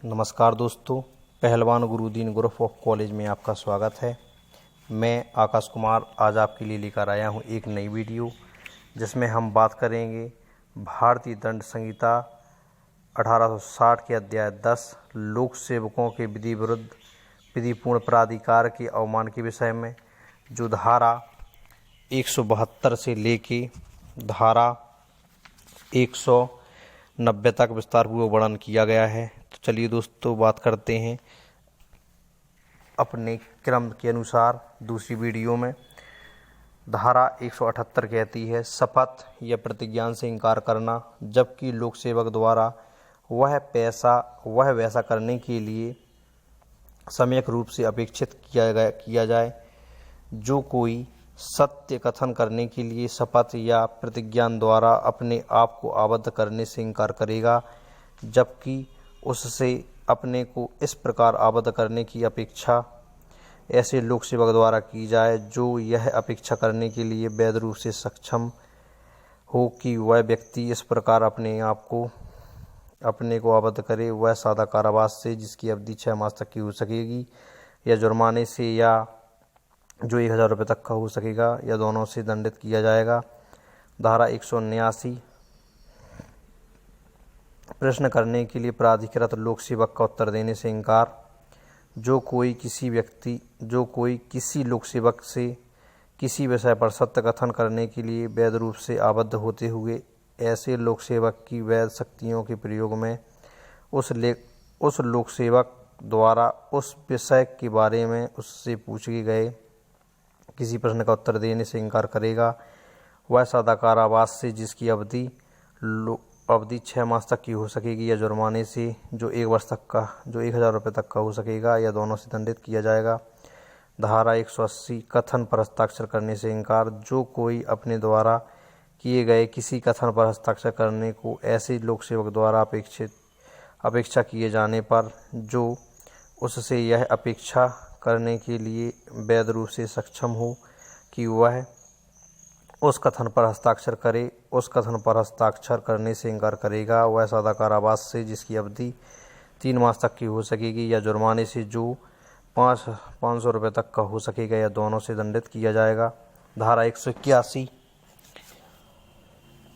नमस्कार दोस्तों, पहलवान गुरुदीन ग्रुप ऑफ कॉलेज में आपका स्वागत है। मैं आकाश कुमार आज आपके लिए लेकर आया हूं एक नई वीडियो, जिसमें हम बात करेंगे भारतीय दंड संहिता 1860 के अध्याय 10 लोक सेवकों के विधि विरुद्ध विधिपूर्ण प्राधिकार के अवमान के विषय में, जो धारा 172 से लेके धारा 190 तक विस्तारपूर्वक वर्णन किया गया है। तो चलिए दोस्तों, बात करते हैं अपने क्रम के अनुसार दूसरी वीडियो में। धारा 178 कहती है, शपथ या प्रतिज्ञा से इनकार करना, जबकि लोक सेवक द्वारा वह वैसा करने के लिए सम्यक रूप से अपेक्षित किया जाए जो कोई सत्य कथन करने के लिए शपथ या प्रतिज्ञा द्वारा अपने आप को आबद्ध करने से इनकार करेगा, जबकि उससे अपने को इस प्रकार आबद्ध करने की अपेक्षा ऐसे लोक सेवक द्वारा की जाए जो यह अपेक्षा करने के लिए वैध रूप से सक्षम हो कि वह व्यक्ति इस प्रकार अपने को आबद्ध करे। वह सादा कारावास से, जिसकी अवधि 6 मास तक की हो सकेगी, या जुर्माने से, या जो 1000 रुपये तक का हो सकेगा, या दोनों से दंडित किया जाएगा। धारा 179 प्रश्न करने के लिए प्राधिकृत लोक सेवक का उत्तर देने से इनकार, जो कोई किसी लोक सेवक से किसी विषय पर सत्य कथन करने के लिए वैध रूप से आबद्ध होते हुए ऐसे लोक सेवक की वैध शक्तियों के प्रयोग में उस लोक सेवक द्वारा उस विषय के बारे में उससे पूछे गए किसी प्रश्न का उत्तर देने से इनकार करेगा। वह सादा कारावास से, जिसकी अवधि 6 मास तक की हो सकेगी, या जुर्माने से जो 1 वर्ष तक का, जो 1000 रुपये तक का हो सकेगा, या दोनों से दंडित किया जाएगा। धारा 180 कथन पर हस्ताक्षर करने से इनकार, जो कोई अपने द्वारा किए गए किसी कथन पर हस्ताक्षर करने को ऐसे लोक सेवक द्वारा अपेक्षा किए जाने पर जो उससे यह अपेक्षा करने के लिए वैध रूप से सक्षम हो कि वह उस कथन पर हस्ताक्षर करे, उस कथन पर हस्ताक्षर करने से इनकार करेगा। वह सादा कारावास से, जिसकी अवधि 3 मास तक की हो सकेगी, या जुर्माने से जो 500 रुपये तक का हो सकेगा, या दोनों से दंडित किया जाएगा। धारा 181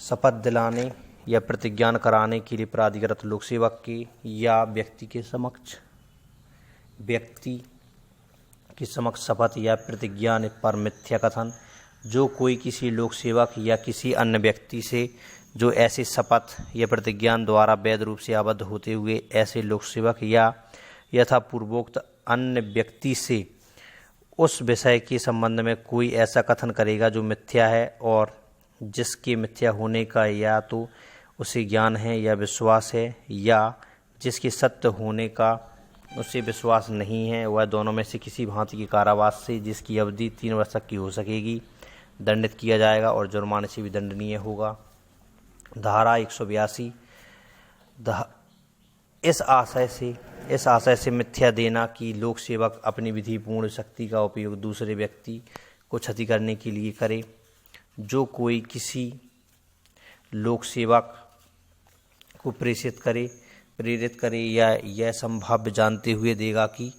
शपथ दिलाने या प्रतिज्ञा कराने के लिए प्राधिकृत लोक सेवक के या व्यक्ति के समक्ष शपथ या प्रतिज्ञा पर मिथ्या कथन, जो कोई किसी लोक सेवक या किसी अन्य व्यक्ति से जो ऐसे शपथ या प्रतिज्ञा द्वारा वैध रूप से आबद्ध होते हुए ऐसे लोक सेवक या यथापूर्वोक्त अन्य व्यक्ति से उस विषय के संबंध में कोई ऐसा कथन करेगा जो मिथ्या है और जिसके मिथ्या होने का या तो उसे ज्ञान है या विश्वास है, या जिसके सत्य होने का उसे विश्वास नहीं है, वह दोनों में से किसी भांति के कारावास से, जिसकी अवधि 3 वर्ष तक की हो सकेगी, दंडित किया जाएगा और जुर्माने से भी दंडनीय होगा। धारा 182 इस आशय से मिथ्या देना कि लोक सेवक अपनी विधिपूर्ण शक्ति का उपयोग दूसरे व्यक्ति को क्षति करने के लिए करे, जो कोई किसी लोक सेवक को प्रेरित करे या यह संभाव्य जानते हुए देगा कि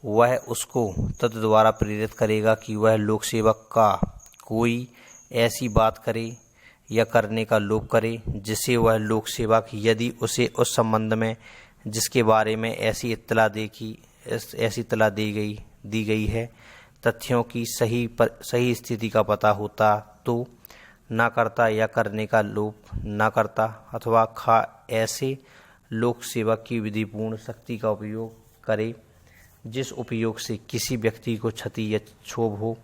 वह उसको तद्द्वारा प्रेरित करेगा कि वह लोक सेवक का कोई ऐसी बात करे या करने का लोभ करे जिसे वह लोक सेवक, यदि उसे उस संबंध में जिसके बारे में ऐसी इत्तला दी गई है तथ्यों की सही स्थिति का पता होता तो ना करता या करने का लोभ ना करता, अथवा ऐसे लोक सेवक की विधिपूर्ण शक्ति का उपयोग करे जिस उपयोग से किसी व्यक्ति को क्षति या क्षोभ हो।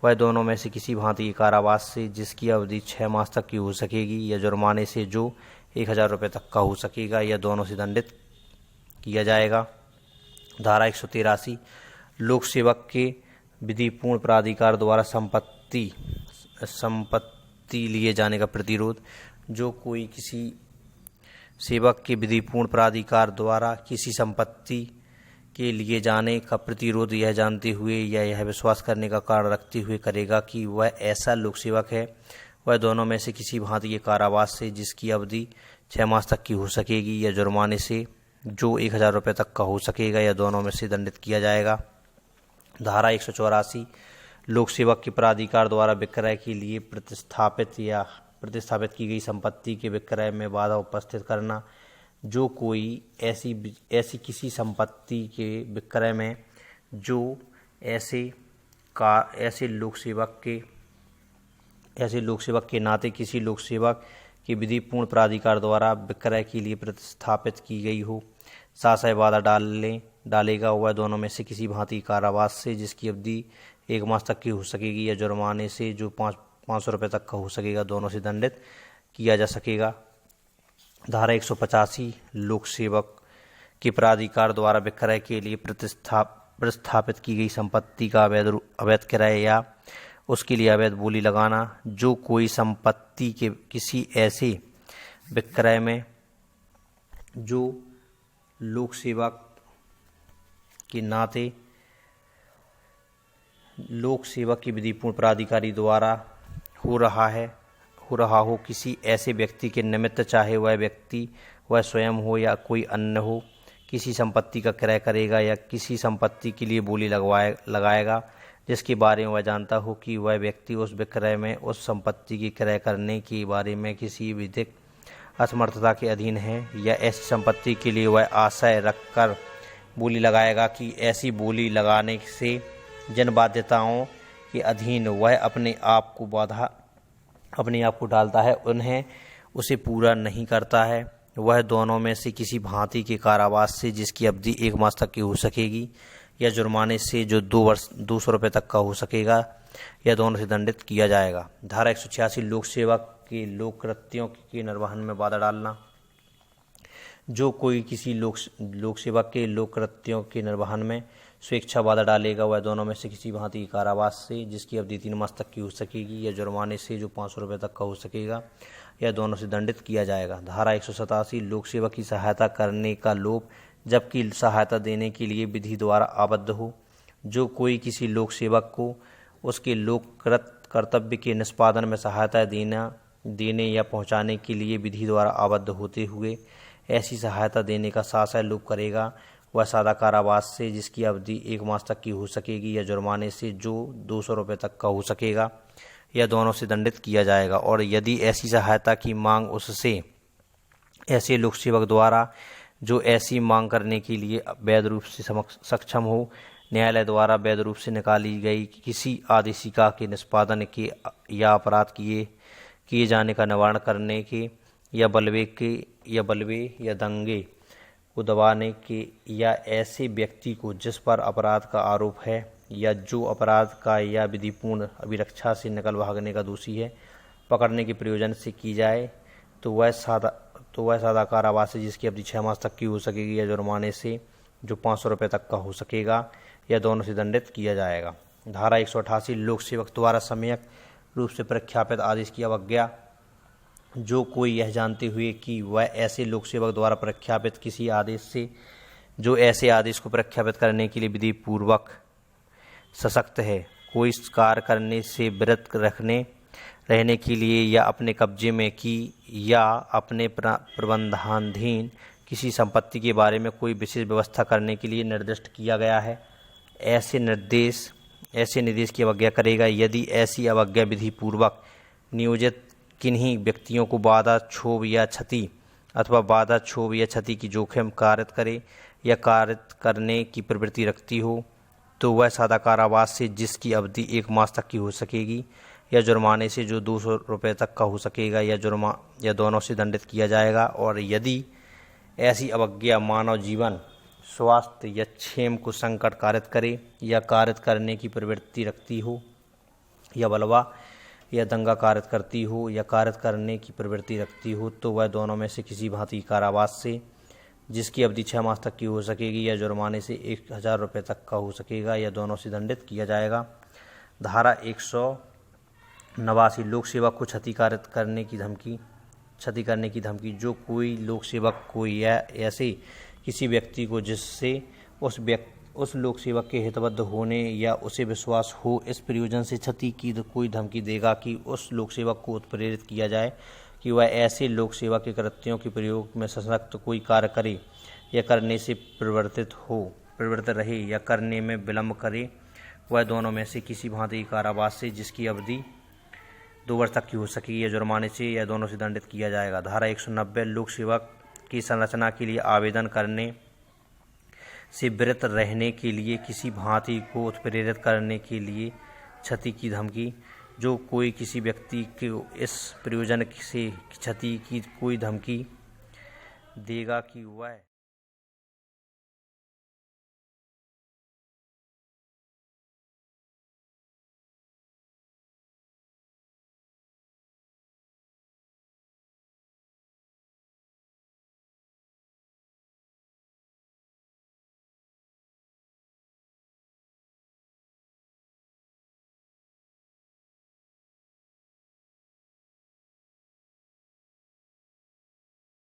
वह दोनों में से किसी भांति के कारावास से, जिसकी अवधि 6 मास तक की हो सकेगी, या जुर्माने से जो 1000 रुपये तक का हो सकेगा, या दोनों से दंडित किया जाएगा। धारा 183 लोक सेवक के विधिपूर्ण प्राधिकार द्वारा संपत्ति लिए जाने का प्रतिरोध, जो कोई किसी सेवक के विधिपूर्ण प्राधिकार द्वारा किसी संपत्ति के लिए जाने का प्रतिरोध यह जानते हुए या यह विश्वास करने का कारण रखते हुए करेगा कि वह ऐसा लोक सेवक है, वह दोनों में से किसी भांति के कारावास से, जिसकी अवधि 6 मास तक की हो सकेगी, या जुर्माने से जो 1000 रुपये तक का हो सकेगा या दोनों में से दंडित किया जाएगा। धारा 184 लोक सेवक के प्राधिकार द्वारा विक्रय के लिए प्रतिस्थापित की गई संपत्ति के विक्रय में बाधा उपस्थित करना। जो कोई ऐसी किसी संपत्ति के विक्रय में जो ऐसे लोक सेवक के नाते किसी लोक सेवक के विधिपूर्ण प्राधिकार द्वारा विक्रय के लिए प्रतिस्थापित की गई हो, शासय बाधा डालेगा, वह दोनों में से किसी भांति कारावास से जिसकी अवधि 1 मास तक की हो सकेगी या जुर्माने से जो 500 रुपये तक का हो सकेगा, दोनों से दंडित किया जा सकेगा। धारा 185 लोक सेवक के प्राधिकार द्वारा विक्रय के लिए प्रतिस्थापित की गई संपत्ति का अवैध क्रय या उसके लिए अवैध बोली लगाना। जो कोई संपत्ति के किसी ऐसे विक्रय में जो लोक सेवक के नाते लोक सेवक की विधिपूर्ण प्राधिकारी द्वारा हो रहा हो किसी ऐसे व्यक्ति के निमित्त, चाहे वह व्यक्ति वह स्वयं हो या कोई अन्य हो, किसी संपत्ति का क्रय करेगा या किसी संपत्ति के लिए बोली लगाएगा जिसके बारे में वह जानता हो कि वह व्यक्ति उस विक्रय में उस संपत्ति की क्रय करने के बारे में किसी विधिक असमर्थता के अधीन है, या ऐसी संपत्ति के लिए वह आशय रखकर बोली लगाएगा कि ऐसी बोली लगाने से जिन बाध्यताओं के अधीन वह अपने आप को डालता है उन्हें उसे पूरा नहीं करता है, वह दोनों में से किसी भांति के कारावास से जिसकी अवधि 1 मास तक की हो सकेगी या जुर्माने से जो 200 रुपये तक का हो सकेगा या दोनों से दंडित किया जाएगा। धारा 186 लोक सेवक के लोक कृत्यों के निर्वहन में बाधा डालना। जो कोई किसी लोक सेवक के लोक कृत्यों के निर्वहन में स्वेच्छा बाधा डालेगा, वह दोनों में से किसी भांति के कारावास से जिसकी अवधि 3 मास तक की हो सकेगी या जुर्माने से जो 500 रुपये तक का हो सकेगा या दोनों से दंडित किया जाएगा। धारा 187 लोक सेवक की सहायता करने का लोभ जबकि सहायता देने के लिए विधि द्वारा आबद्ध हो। जो कोई किसी लोक सेवक को उसके लोककृत कर्तव्य के निष्पादन में सहायता देने या पहुंचाने के लिए विधि द्वारा आबद्ध होते हुए ऐसी सहायता देने का शासय लोभ करेगा, वह सादा कारावास से जिसकी अवधि 1 मास तक की हो सकेगी या जुर्माने से जो 200 रुपये तक का हो सकेगा या दोनों से दंडित किया जाएगा। और यदि ऐसी सहायता की मांग उससे ऐसे लोक सेवक द्वारा जो ऐसी मांग करने के लिए वैध रूप से सक्षम हो, न्यायालय द्वारा वैध रूप से निकाली गई किसी आदेशिका के निष्पादन के या अपराध किए जाने का निवारण करने के या बलवे या दंगे को दबाने के या ऐसे व्यक्ति को जिस पर अपराध का आरोप है या जो अपराध का या विधिपूर्ण अभिरक्षा से निकल भागने का दोषी है, पकड़ने के प्रयोजन से की जाए, तो वह सादा कारावास है जिसकी अवधि 6 मास तक की हो सकेगी या जुर्माने से जो 500 रुपये तक का हो सकेगा या दोनों से दंडित किया जाएगा। धारा 188 लोक सेवक द्वारा सम्यक रूप से प्रख्यापित आदेश की अवज्ञा। जो कोई यह जानते हुए कि वह ऐसे लोक सेवक द्वारा प्रख्यापित किसी आदेश से जो ऐसे आदेश को प्रख्यापित करने के लिए विधि पूर्वक सशक्त है, कोई कार्य करने से विरत रहने के लिए या अपने कब्जे में की या अपने प्रबंधाधीन किसी संपत्ति के बारे में कोई विशेष व्यवस्था करने के लिए निर्दिष्ट किया गया है, ऐसे निर्देश की अवज्ञा करेगा। यदि ऐसी अवज्ञा विधि पूर्वक नियोजित किन्हीं व्यक्तियों को बाधा क्षोभ या क्षति की जोखिम कारित करे या कारित करने की प्रवृत्ति रखती हो, तो वह सादा कारावास से जिसकी अवधि 1 मास तक की हो सकेगी या जुर्माने से जो 200 रुपये तक का हो सकेगा या दोनों से दंडित किया जाएगा। और यदि ऐसी अवज्ञा मानव जीवन, स्वास्थ्य या क्षेम को संकट कारित करे या कारित करने की प्रवृत्ति रखती हो या बलवा या दंगा कारित करती हो या कारित करने की प्रवृत्ति रखती हो, तो वह दोनों में से किसी भांति कारावास से जिसकी अवधि 6 मास तक की हो सकेगी या जुर्माने से 1000 रुपये तक का हो सकेगा या दोनों से दंडित किया जाएगा। धारा 189 लोक सेवक को क्षति करने की धमकी। जो कोई लोक सेवक को या ऐसे किसी व्यक्ति को जिससे उस लोक सेवक के हितबद्ध होने या उसे विश्वास हो इस प्रयोजन से क्षति की कोई धमकी देगा कि उस लोक सेवक को उत्प्रेरित किया जाए कि वह ऐसे लोक सेवक के कृत्यों के प्रयोग में सशक्त कोई कार्य करे या करने से प्रवृत्त रहे या करने में विलम्ब करे, वह दोनों में से किसी भांति के कारावास से जिसकी अवधि 2 वर्ष तक की हो सके या जुर्माने से या दोनों से दंडित किया जाएगा। धारा 190 लोक सेवा की संरचना के लिए आवेदन करने से विरत रहने के लिए किसी भांति को उत्प्रेरित करने के लिए क्षति की धमकी। जो कोई किसी व्यक्ति को इस प्रयोजन से क्षति की कोई धमकी देगा कि वह